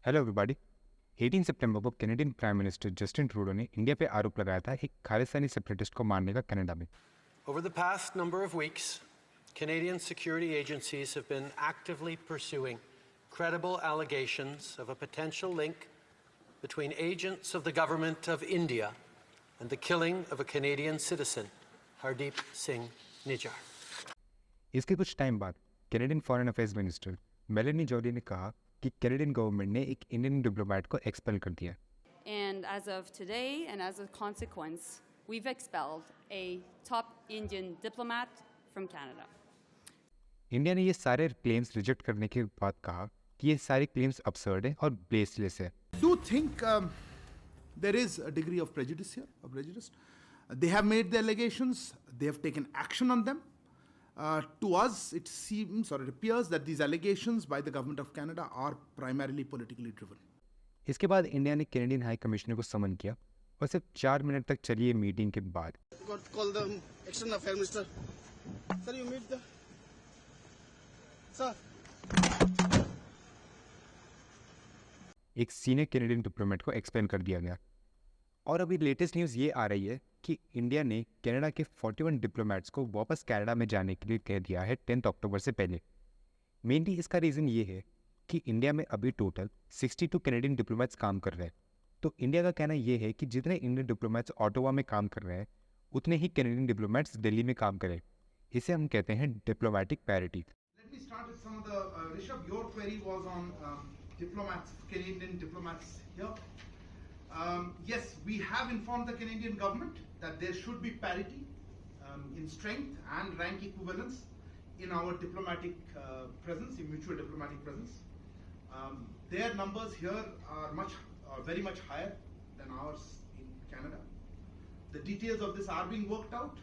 Hello everybody. 18 सितंबर को Canadian prime minister Justin Trudeau ने India पे आरोप लगाया था एक खालिस्तानी सेपरेटिस्ट को मारने का कनाडा में। Over the past number of weeks, Canadian security agencies have been actively pursuing credible allegations of a potential link between agents of the government of India and the killing of a Canadian citizen, Hardeep Singh Nijjar. इसके कुछ time बाद Canadian foreign affairs minister Meloni jolly ने कहा कि Canadian government ने एक Indian diplomat को expel कर दिया। And as of today, and as a consequence, we've expelled a top Indian diplomat from Canada. India ने ये सारे क्लेम्स रिजेक्ट करने के बाद कहा कि ये सारे क्लेम्स absurd है और बेसलेस है। Do think there is a degree of prejudice here, of prejudice. They have made the allegations, they have taken action on them. To us, it seems or it appears that these allegations by the government of Canada are primarily politically driven. इसके बाद India ने Canadian high commissioner को समन किया और सिर्फ 4 minute तक चली ये मीटिंग के बाद Call the external affairs minister. Sir, you meet the sir. एक सीनियर कैनेडियन डिप्लोमेट को एक्सपेल कर दिया गया। और अभी लेटेस्ट न्यूज़ ये आ रही है कि इंडिया ने कनाडा के 41 डिप्लोमेट्स को वापस कनाडा में जाने के लिए कह दिया है 10 अक्टूबर से पहले। मेनली इसका रीज़न ये है कि इंडिया में अभी टोटल 62 कैनेडियन डिप्लोमेट्स काम कर रहे हैं। तो इंडिया का कहना ये है कि जितने इंडियन डिप्लोमेट्स ऑटोवा में काम कर रहे हैं उतने ही कैनेडियन डिप्लोमेट्स दिल्ली में काम करें। इसे हम कहते हैं diplomatic parity. Let me start with some of the Rishabh, your query was on diplomats, Canadian diplomats here. Yes, we have informed the Canadian government that there should be parity in strength and rank equivalence in our diplomatic presence, in mutual diplomatic presence. Their numbers here are very much higher than ours in Canada. The details of this are being worked out,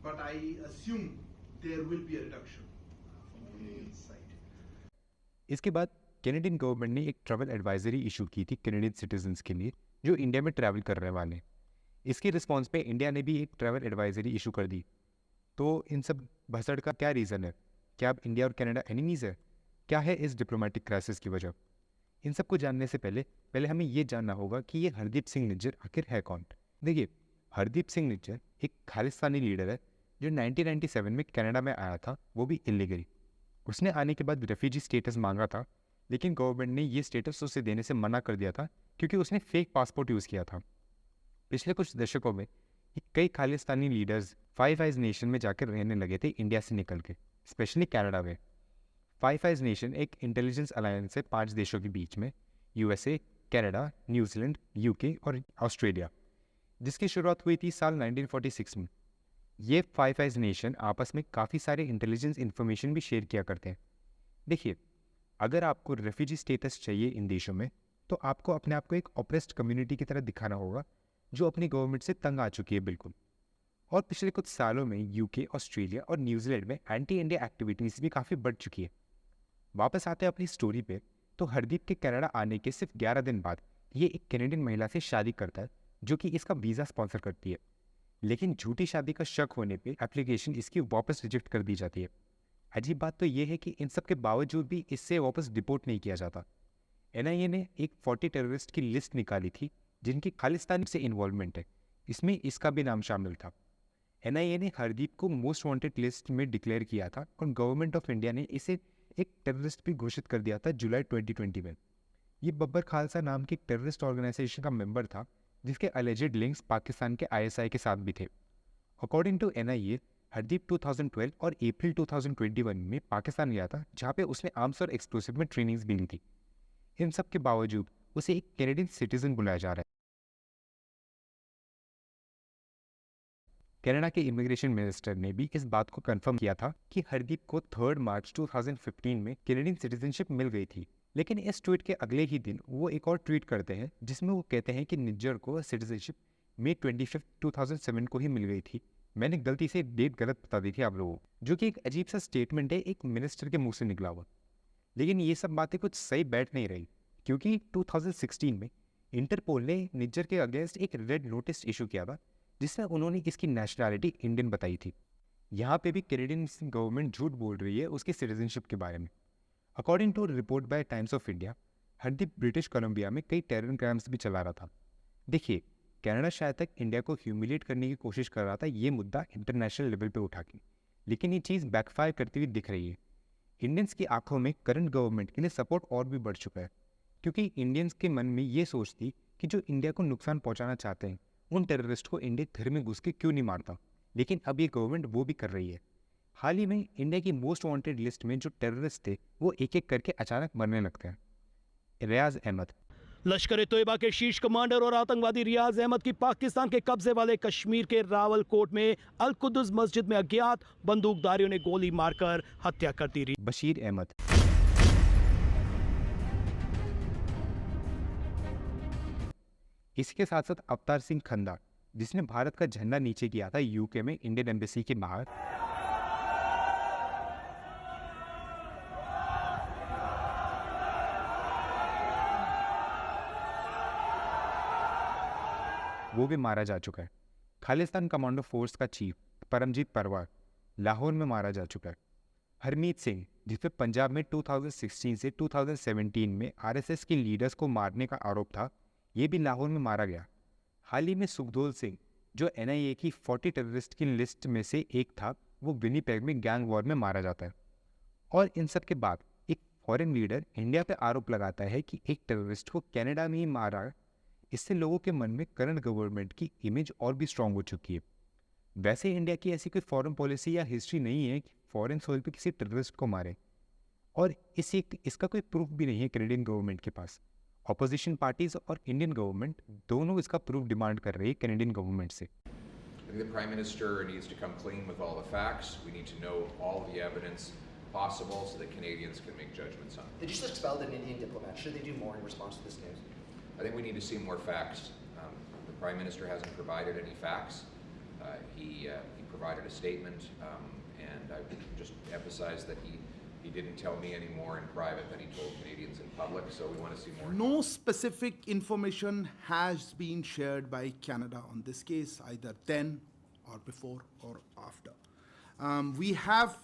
but I assume there will be a reduction from Canadian side. इसके बाद Canadian government ने एक travel advisory issue की थी Canadian citizens के लिए जो India में ट्रैवल कर रहे वाले। इसके रिस्पॉन्स पे इंडिया ने भी एक ट्रैवल एडवाइजरी इशू कर दी। तो इन सब भसड़ का क्या रीज़न है? क्या अब इंडिया और कनाडा एनिमीज़ है? क्या है इस डिप्लोमेटिक क्राइसिस की वजह? इन सब को जानने से पहले हमें ये जानना होगा कि ये हरदीप सिंह निज्जर आखिर है कौन। देखिए, हरदीप सिंह निज्जर एक खालिस्तानी लीडर है जो 1997 में कनाडा में आया था, वो भी इलीगली। उसने आने के बाद रेफ्यूजी स्टेटस मांगा था, लेकिन गवर्नमेंट ने ये स्टेटस उसे देने से मना कर दिया था क्योंकि उसने फेक पासपोर्ट यूज़ किया था। पिछले कुछ दशकों में कई Khalistani leaders five eyes nation में जाकर रहने लगे थे इंडिया से निकल के, स्पेशली कनाडा में। फाइव आइज नेशन एक इंटेलिजेंस अलायंस है 5 देशों के बीच में, यूएसए, कनाडा, न्यूजीलैंड, यूके और ऑस्ट्रेलिया, जिसकी शुरुआत हुई थी साल 1946 में। ये फाइव आइज नेशन आपस में काफ़ी सारे इंटेलिजेंस इन्फॉर्मेशन भी शेयर किया करते हैं। देखिए, अगर आपको रेफ्यूजी स्टेटस चाहिए इन देशों में तो आपको अपने आप को एक ऑप्रेस्ड कम्युनिटी की तरह दिखाना होगा जो अपनी गवर्नमेंट से तंग आ चुकी है बिल्कुल। और पिछले कुछ सालों में यूके, ऑस्ट्रेलिया और न्यूजीलैंड में एंटी इंडिया एक्टिविटीज़ भी काफ़ी बढ़ चुकी है। वापस आते हैं अपनी स्टोरी पे, तो हरदीप के कनाडा आने के सिर्फ 11 दिन बाद ये एक कैनेडियन महिला से शादी करता है जो कि इसका वीज़ा स्पॉन्सर करती है। लेकिन झूठी शादी का शक होने पे एप्लीकेशन इसकी वापस रिजेक्ट कर दी जाती है। अजीब बात तो ये है कि इन सब के बावजूद भी इससे वापस डिपोर्ट नहीं किया जाता। एनआईए ने एक 40 टेररिस्ट की लिस्ट निकाली थी जिनकी खालिस्तान से इन्वॉल्वमेंट है, इसमें इसका भी नाम शामिल था। एनआईए ने हरदीप को मोस्ट वांटेड लिस्ट में डिक्लेयर किया था और गवर्नमेंट ऑफ इंडिया ने इसे एक टेररिस्ट भी घोषित कर दिया था जुलाई 2020 में। ये बब्बर खालसा नाम की एक टेररिस्ट ऑर्गेनाइजेशन का मेंबर था जिसके अलेजेड लिंक्स पाकिस्तान के आईएसआई के साथ भी थे। अकॉर्डिंग टू एनआईए, हरदीप 2012 और अप्रैल 2021 में पाकिस्तान गया था जहाँ पे उसने आर्म्स और एक्सप्लोसिव में ट्रेनिंग्स भी ली थी। इन सब के बावजूद उसे एक कैनेडियन सिटीजन बुलाया जा रहा है। कनाडा के इमिग्रेशन मिनिस्टर ने भी इस बात को कंफर्म किया था कि हरदीप को 3 मार्च 2015 में कैनेडियन सिटीजनशिप मिल गई थी। लेकिन इस ट्वीट के अगले ही दिन वो एक और ट्वीट करते हैं जिसमें वो कहते हैं कि निज्जर को सिटीजनशिप मई 25, 2007 को ही मिल गई थी। मैंने गलती से डेट गलत बता दी थी आप लोगों को, जो कि एक अजीब सा स्टेटमेंट है एक मिनिस्टर के मुंह से निकला हुआ। लेकिन ये सब बातें कुछ सही बैठ नहीं रही क्योंकि 2016 में इंटरपोल ने निज्जर के अगेंस्ट एक रेड नोटिस इशू किया था जिसमें उन्होंने इसकी नेशनैलिटी इंडियन बताई थी। यहाँ पे भी कैनेडियन गवर्नमेंट झूठ बोल रही है उसकी सिटीजनशिप के बारे में। According to report by Times of India, Hardeep British Columbia में कई टेरर क्राइम्स भी चला रहा था। देखिए, कनाडा शायद तक इंडिया को ह्यूमिलेट करने की कोशिश कर रहा था ये मुद्दा इंटरनेशनल लेवल पे उठा के, लेकिन ये चीज़ बैकफायर करती हुई दिख रही है। इंडियंस की आंखों में करंट गवर्नमेंट के लिए सपोर्ट और भी बढ़ चुका है, क्योंकि इंडियंस के मन में ये सोच थी कि जो इंडिया को नुकसान पहुंचाना चाहते हैं उन टेररिस्ट को इंडिया घर में घुस के क्यों नहीं मारता। लेकिन अब ये गवर्नमेंट वो भी कर रही है। हाल ही में इंडिया की मोस्ट वांटेड लिस्ट में जो टेररिस्ट थे वो एक एक करके अचानक मरने लगते हैं। रियाज अहमद, लश्कर ए तोयबा के शीर्ष कमांडर और आतंकवादी रियाज अहमद की पाकिस्तान के कब्जे वाले कश्मीर के रावलकोट में अल कुद्दुस मस्जिद में अज्ञात बंदूकधारियों ने गोली मारकर हत्या कर दी। बशीर अहमद, इसके साथ साथ अवतार सिंह खंदा, जिसने भारत का झंडा नीचे किया था यूके में इंडियन एम्बेसी के बाहर। वो भी मारा जा चुका है। खालिस्तान कमांडो फोर्स का चीफ परमजीत परवार लाहौर में मारा जा चुका है। हरमीत सिंह, जिस पे पंजाब में 2016 से 2017 में आरएसएस के लीडर्स को मारने का आरोप था, ये भी लाहौर में मारा गया। हाल ही में सुखदोल सिंह, जो एनआईए की 40 टेररिस्ट की लिस्ट में से एक था, वो विनीपेग में गैंग वॉर में मारा जाता है। और इन सब के बाद एक फॉरेन लीडर इंडिया पे आरोप लगाता है कि एक टेररिस्ट को कनाडा में ही मारा। इससे लोगों के मन में करंट गवर्नमेंट की इमेज और भी स्ट्रांग हो चुकी है। वैसे इंडिया की ऐसी कोई फॉरेन पॉलिसी या हिस्ट्री नहीं है कि फॉरेन सॉइल पे किसी टेररिस्ट को मारे, और इसका कोई प्रूफ भी नहीं है कैनेडियन गवर्नमेंट के पास। ऑपोजिशन पार्टीज और इंडियन गवर्नमेंट दोनों इसका प्रूफ डिमांड कर रही है कैनेडियन गवर्नमेंट से। I think the Prime Minister needs to come clean with all the facts. We need to know all the evidence possible so that Canadians can make judgments on it. They just expelled an Indian diplomat. Should they do more in response to this news? I think we need to see more facts. The Prime Minister hasn't provided any facts. He provided a statement, and I would just emphasize that he didn't tell me any more in private than he told Canadians in public, so we want to see more. No specific information has been shared by Canada on this case, either then or before or after. We have,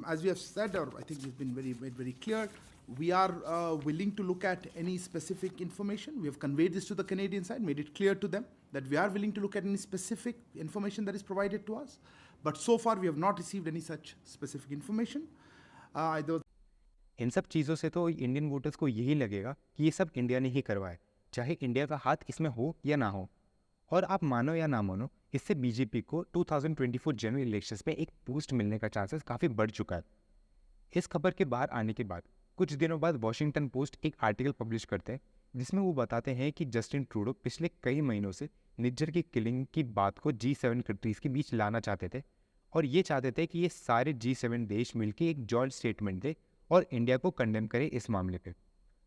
as we have said, or I think it's been made very clear, we are willing to look at any specific information. We have conveyed this to the Canadian side, made it clear to them that we are willing to look at any specific information that is provided to us. But so far, we have not received any such specific information. इन सब चीज़ों से तो Indian voters को यही लगेगा कि ये सब इंडिया ने ही करवाया, चाहे इंडिया का हाथ इसमें हो या ना हो। और आप मानो या ना मानो, इससे बीजेपी को 2024 जनरल इलेक्शंस में एक बूस्ट मिलने का चांसेस काफ़ी बढ़ चुका है। इस खबर के बाहर आने के बाद कुछ दिनों बाद वॉशिंगटन पोस्ट एक आर्टिकल पब्लिश करते हैं, जिसमें वो बताते हैं कि जस्टिन ट्रूडो पिछले कई महीनों से निज्जर की किलिंग की बात को G7 कंट्रीज़ के बीच लाना चाहते थे, और ये चाहते थे कि ये सारे G7 देश मिलकर एक जॉइंट स्टेटमेंट दे और इंडिया को कंडेम करे इस मामले पे।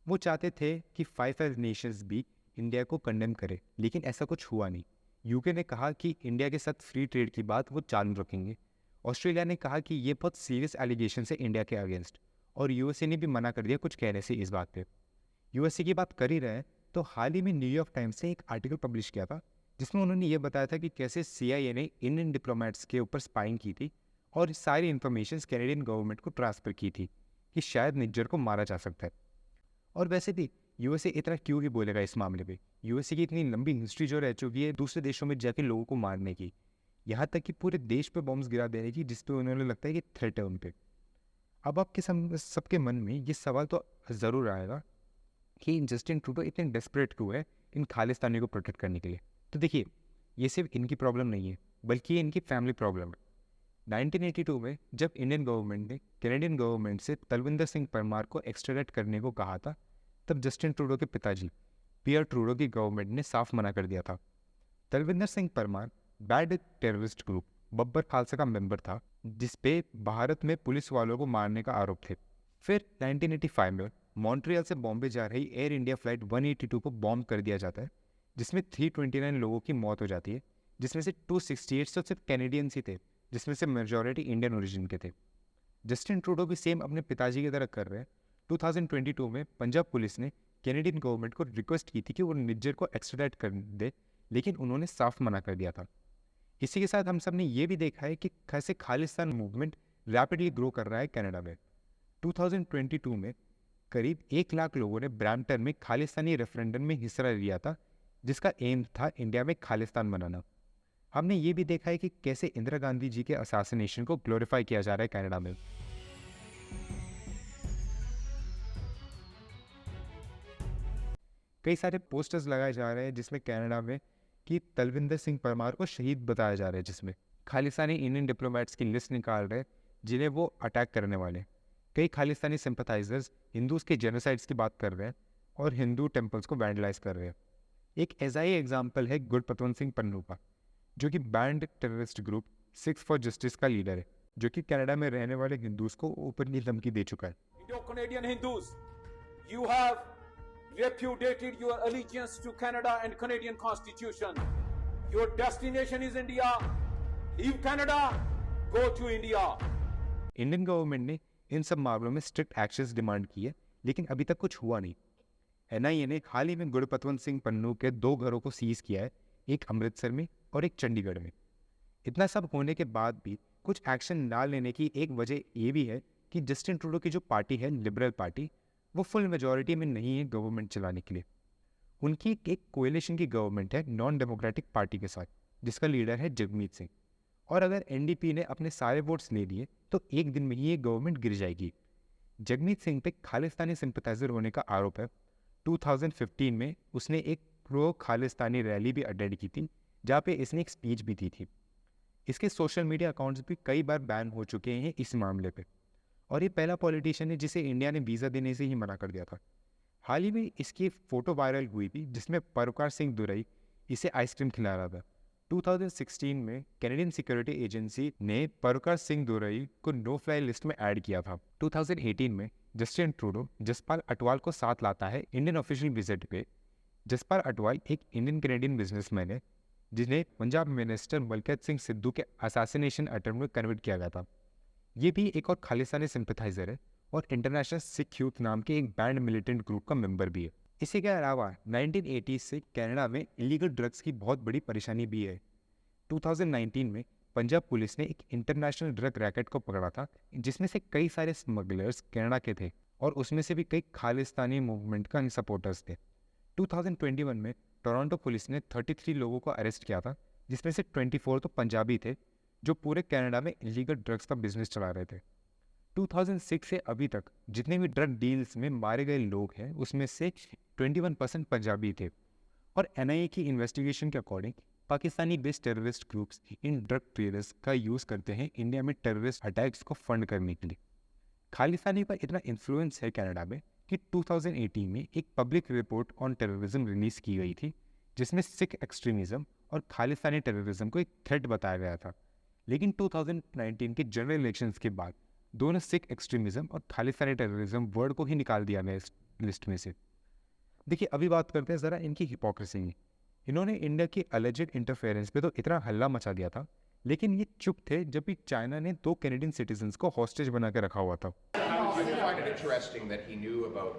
वो चाहते थे कि 5 नेशंस भी इंडिया को कंडेम करे, लेकिन ऐसा कुछ हुआ नहीं। यूके ने कहा कि इंडिया के साथ फ्री ट्रेड की बात वो चालू रखेंगे। ऑस्ट्रेलिया ने कहा कि ये बहुत सीरियस एलिगेशन है इंडिया के अगेंस्ट, और यूएसए ने भी मना कर दिया कुछ कहने से इस बात पे। यूएसए की बात कर ही रहे हैं तो हाल ही में न्यूयॉर्क टाइम्स ने एक आर्टिकल पब्लिश किया था, जिसमें उन्होंने ये बताया था कि कैसे CIA ने इंडियन डिप्लोमेट्स के ऊपर स्पाइंग की थी और सारी इन्फॉर्मेशन कैनेडियन गवर्नमेंट को ट्रांसफ़र की थी कि शायद निज्जर को मारा जा सकता है। और वैसे भी यूएसए इतना क्यों ही बोलेगा इस मामले पे। यूएसए की इतनी लंबी हिस्ट्री जो रह चुकी है दूसरे देशों में जाके लोगों को मारने की, यहाँ तक कि पूरे देश पे बॉम्ब्स गिरा देने की, जिस पे उन्हें लगता है कि थ्रेट है उन पे। अब आपके सबके मन में ये सवाल तो ज़रूर आएगा कि जस्टिन ट्रूडो इतने डेस्परेट क्यों है इन खालिस्तानियों को प्रोटेक्ट करने के लिए। तो देखिए, ये सिर्फ इनकी प्रॉब्लम नहीं है, बल्कि ये इनकी फैमिली प्रॉब्लम है। 1982 में जब इंडियन गवर्नमेंट ने कैनेडियन गवर्नमेंट से तलविंदर सिंह परमार को एक्स्ट्राडेट करने को कहा था, तब जस्टिन ट्रूडो के पिताजी पियर ट्रूडो की गवर्नमेंट ने साफ मना कर दिया था। Talwinder Singh Parmar bad terrorist group Babbar Khalsa का मेंबर था, जिस पे भारत में पुलिस वालों को मारने का आरोप थे। फिर 1985 में मॉन्ट्रियल से बॉम्बे जा रही एयर इंडिया फ्लाइट 182 को बॉम्ब कर दिया जाता है, जिसमें 329 लोगों की मौत हो जाती है, जिसमें से 268 तो सिर्फ कैनेडियंस ही थे, जिसमें से मेजॉरिटी इंडियन ओरिजिन के थे। जस्टिन ट्रूडो भी सेम अपने पिताजी की तरह कर रहे हैं। 2022 में पंजाब पुलिस ने कैनेडियन गवर्नमेंट को रिक्वेस्ट की थी कि वो निज्जर को एक्स्ट्राडाइट कर दे, लेकिन उन्होंने साफ मना कर दिया था। इसी के साथ हम सब ने ये भी देखा है कि कैसे खालिस्तान मूवमेंट रैपिडली ग्रो कर रहा है कनाडा में। 2022 में करीब 1 लाख लोगों ने ब्रैम्पटन में खालिस्तानी रेफरेंडम में हिस्सा लिया था, जिसका एम था इंडिया में खालिस्तान बनाना। हमने ये भी देखा है कि कैसे इंदिरा गांधी जी के असैसिनेशन को ग्लोरीफाई किया जा रहा है कनाडा में। कई सारे पोस्टर्स लगाए जा रहे हैं जिसमें कनाडा में कि तलविंदर सिंह परमार को शहीद बताया जा रहा है, जिसमें खालिस्तानी इंडियन डिप्लोमेट्स की लिस्ट निकाल रहे हैं जिन्हें वो अटैक करने वाले हैं। कई खालिस्तानी सिंपथाइजर्स हिंदूज के जेनोसाइड्स की बात कर रहे हैं और हिंदू टेम्पल्स को वैंडलाइज कर रहे हैं। एक ऐसा ही एग्जाम्पल है गुरपतवंत सिंह पन्नू का, जो कि band terrorist group six for justice का लीडर है, जो कि कनाडा में रहने वाले हिंदूज को ओपनली धमकी दे चुका है। Indo-Canadian Hindus, you have repudiated your allegiance to Canada and Canadian Constitution. Your destination is India. Leave Canada, go to India. Indian government ने इन सब मामलों में स्ट्रिक्ट एक्शंस डिमांड की है, लेकिन अभी तक कुछ हुआ नहीं। एनआईए ने हाल ही में गुरपतवंत सिंह पन्नू के 2 घरों को सीज किया है, एक अमृतसर में और एक चंडीगढ़ में। इतना सब होने के बाद भी कुछ एक्शन ना लेने की एक वजह ये भी है कि जस्टिन ट्रूडो की जो पार्टी है, लिबरल पार्टी, वो फुल मेजॉरिटी में नहीं है गवर्नमेंट चलाने के लिए। उनकी एक कोएलिशन की गवर्नमेंट है नॉन डेमोक्रेटिक पार्टी के साथ, जिसका लीडर है जगमीत सिंह। और अगर एनडीपी ने अपने सारे वोट्स ले लिए तो एक दिन में ही ये गवर्नमेंट गिर जाएगी। जगमीत सिंह पे खालिस्तानी सिंपथाइजर होने का आरोप है। 2015 में उसने एक प्रो खालिस्तानी रैली भी अटेंड की थी, जहाँ पे इसने एक स्पीच भी दी थी। इसके सोशल मीडिया अकाउंट्स भी कई बार बैन हो चुके हैं इस मामले पे, और ये पहला पॉलिटिशियन है जिसे इंडिया ने वीज़ा देने से ही मना कर दिया था। हाल ही में इसकी फ़ोटो वायरल हुई थी जिसमें परोकार सिंह दुरई इसे आइसक्रीम खिला रहा था। 2016 में कैनेडियन सिक्योरिटी एजेंसी ने परोकार सिंह दुरई को नो फ्लाई लिस्ट में ऐड किया था। 2018 में जस्टिन ट्रूडो जसपाल अटवाल को साथ लाता है इंडियन ऑफिशियल विजिट पे। जसपाल अटवाल एक इंडियन कैनेडियन बिजनेसमैन है जिन्हें पंजाब मिनिस्टर मलकीत सिंह सिद्धू के असैसिनेशन अटेम्प्ट में कन्वर्ट किया गया था। ये भी एक और खालिस्तानी सिंपथाइजर है और इंटरनेशनल सिख यूथ नाम के एक बैंड मिलिटेंट ग्रुप का मेंबर भी है। इसी के अलावा 1980 से कनाडा में इलीगल ड्रग्स की बहुत बड़ी परेशानी भी है। 2019 में पंजाब पुलिस ने एक इंटरनेशनल ड्रग रैकेट को पकड़ा था, जिसमें से कई सारे स्मगलर्स कनाडा के थे और उसमें से भी कई खालिस्तानी मूवमेंट का सपोर्टर्स थे। 2021 में टोरंटो पुलिस ने 33 लोगों को अरेस्ट किया था, जिसमें से 24 तो पंजाबी थे जो पूरे कनाडा में इलीगल ड्रग्स का बिजनेस चला रहे थे। 2006 से अभी तक जितने भी ड्रग डील्स में मारे गए लोग हैं उसमें से 21% पंजाबी थे। और एनआईए की इन्वेस्टिगेशन के according Pakistani based terrorist groups in drug traders का यूज़ करते हैं इंडिया में टेररिस्ट अटैक्स को फंड करने के लिए। खालिस्तानी पर इतना इन्फ्लुएंस है कनाडा में कि 2018 में एक public report on terrorism release की गई थी, जिसमें सिख एक्सट्रीमिज्म और खालिस्तानी टेररिज्म को एक थ्रेट बताया गया था। लेकिन 2019 के जनरल इलेक्शंस के बाद दोनों सिख एक्सट्रीमिज्म और खालिस्तानी टेररिज्म वर्ड को ही निकाल दिया गया इस लिस्ट में से। देखिए, अभी बात करते हैं ज़रा इनकी हिपोक्रेसी की। इन्होंने इंडिया की अलेजेड इंटरफेरेंस पे तो इतना हल्ला मचा दिया था, लेकिन ये चुप थे जब भी चाइना ने 2 कैनेडियन सिटीजन्स को हॉस्टेज बना के रखा हुआ था। I find it interesting that he knew about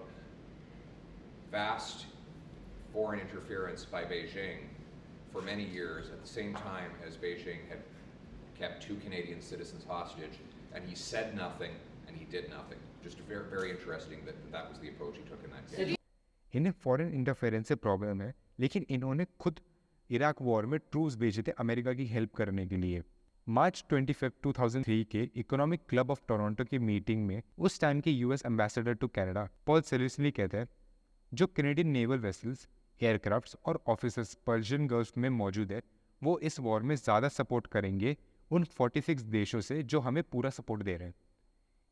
vast foreign interference by Beijing for many years at the same time as Beijing had kept 2 Canadian citizens hostage, and he said nothing and he did nothing. Just very, very interesting that was the approach he took in that case. इन्हें foreign interference से problem है, लेकिन इन्होंने खुद Iraq war में troops भेजे थे America की हेल्प करने के लिए। मार्च 25, 2003 के इकोनॉमिक क्लब ऑफ टोरंटो की मीटिंग में उस टाइम के US ambassador to Canada Paul Cellucci कहते हैं, जो कैनेडियन नेवल वेसल्स, एयरक्राफ्ट्स और ऑफिसर्स पर्शियन गल्फ में मौजूद है, वो इस वॉर में ज़्यादा सपोर्ट करेंगे उन 46 देशों से जो हमें पूरा सपोर्ट दे रहे हैं।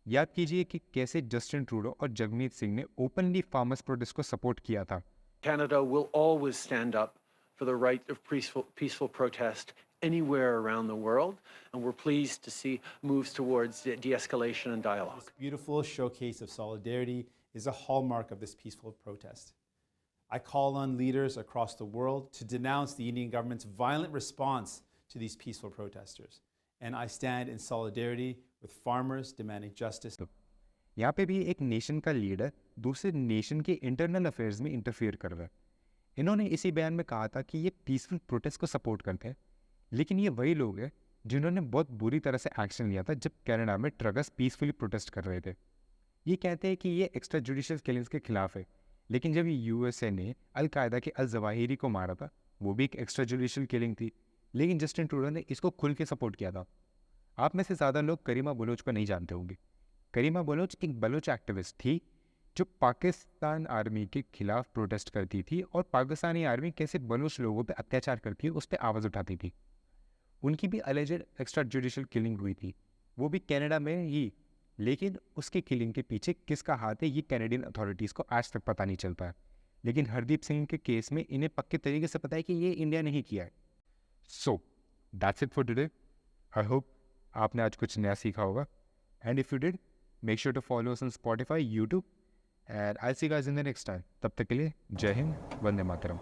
याद कीजिए कि कैसे जस्टिन ट्रूडो और जगमीत सिंह ने ओपनली फार्मर्स प्रोटेस्ट को सपोर्ट किया था। Canada will always stand up for the right of peaceful protest anywhere around the world, and we're pleased to see moves towards de-escalation and dialogue. This beautiful showcase of solidarity is a hallmark of this peaceful protest. I call on leaders across the world to denounce the Indian government's violent response to these peaceful protesters, and I stand in solidarity with farmers demanding justice. यहाँ पे भी एक nation का leader दूसरे nation के internal affairs में interfere कर रहा है। इन्होंने इसी बयान में कहा था कि ये पीसफुल प्रोटेस्ट को सपोर्ट करते हैं, लेकिन ये वही लोग हैं जिन्होंने बहुत बुरी तरह से एक्शन लिया था जब कनाडा में ट्रकर्स पीसफुली प्रोटेस्ट कर रहे थे। ये कहते हैं कि ये एक्स्ट्रा जुडिशियल किलिंग्स के खिलाफ है, लेकिन जब यूएसए ने अल-कायदा के अल-जवाहिरी को मारा था, वो भी एक एक्स्ट्रा जुडिशियल किलिंग थी, लेकिन जस्टिन ट्रूडो ने इसको खुल के सपोर्ट किया था। आप में से ज़्यादा लोग करीमा बलोच को नहीं जानते होंगे। करीमा बलोच एक बलोच एक्टिविस्ट थी जो पाकिस्तान आर्मी के खिलाफ प्रोटेस्ट करती थी और पाकिस्तानी आर्मी कैसे बलोच लोगों पे अत्याचार करती है उस पर आवाज़ उठाती थी। उनकी भी अलेजेड एक्स्ट्रा जुडिशियल किलिंग हुई थी, वो भी कनाडा में ही, लेकिन उसके किलिंग के पीछे किसका हाथ है ये कैनेडियन अथॉरिटीज़ को आज तक पता नहीं चल पाया। लेकिन हरदीप सिंह के केस में इन्हें पक्के तरीके से पता है कि ये इंडिया ने ही किया है। So that's it for today. I hope आपने आज कुछ नया सीखा होगा, and if you did make sure to follow us on Spotify, YouTube, and I see guys in the next time. तब तक के लिए जय हिंद, वंदे मातरम।